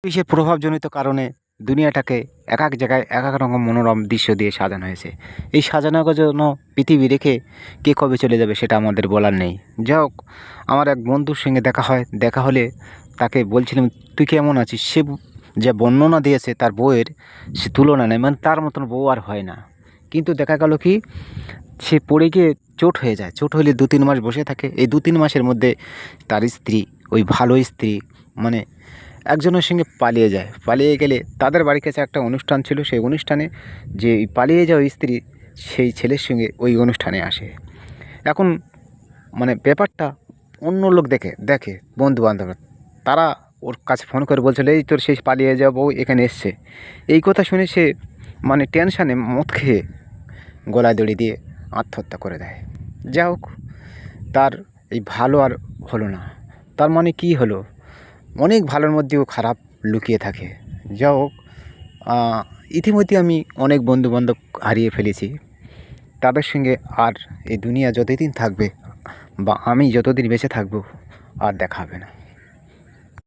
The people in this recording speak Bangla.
কিসের প্রভাবজনিত কারণে দুনিয়াটাকে এক এক জায়গায় এক এক রকম মনোরম দৃশ্য দিয়ে সাজানো হয়েছে। এই সাজানো গোছানো পৃথিবী রেখে কে কবে চলে যাবে সেটা আমাদের বলার নেই। যাই হোক, আমার এক বন্ধুর সঙ্গে দেখা হয়। দেখা হলে তাকে বলছিলাম, তুই কেমন আছিস? সে যে বর্ণনা দিয়েছে তার বউয়ের সে তুলনা নেই, মানে তার মতন বউ আর হয় না। কিন্তু দেখা গেল কি, সে পড়ে গিয়ে চোট হয়ে যায়। চোট হলে 2-3 মাস বসে থাকে। এই 2-3 মাসের মধ্যে তার স্ত্রী, ওই ভালো স্ত্রী, মানে একজনের সঙ্গে পালিয়ে যায়। পালিয়ে গেলে তাদের বাড়ির কাছে একটা অনুষ্ঠান ছিল। সেই অনুষ্ঠানে যে এই পালিয়ে যাওয়া স্ত্রী সেই ছেলের সঙ্গে ওই অনুষ্ঠানে আসে। এখন মানে ব্যাপারটা অন্য লোক দেখে বন্ধু-বান্ধবরা, তারা ওর কাছে ফোন করে বলছিল, এই তোর সেই পালিয়ে যাওয়া বউ এখানে এসছে। এই কথা শুনে সে মানে টেনশানে মদ খেয়ে গলায় দড়ি দিয়ে আত্মহত্যা করে দেয়। যাই হোক, তার এই ভালো আর হলো না। তার মানে কী হলো? অনেক ভালোর মধ্যেও খারাপ লুকিয়ে থাকে। যা হোক, ইতিমধ্যে আমি অনেক বন্ধুবান্ধব হারিয়ে ফেলেছি। তাদের সঙ্গে আর এই দুনিয়া যতদিন থাকবে বা আমি যতদিন বেঁচে থাকবো আর দেখা হবে না।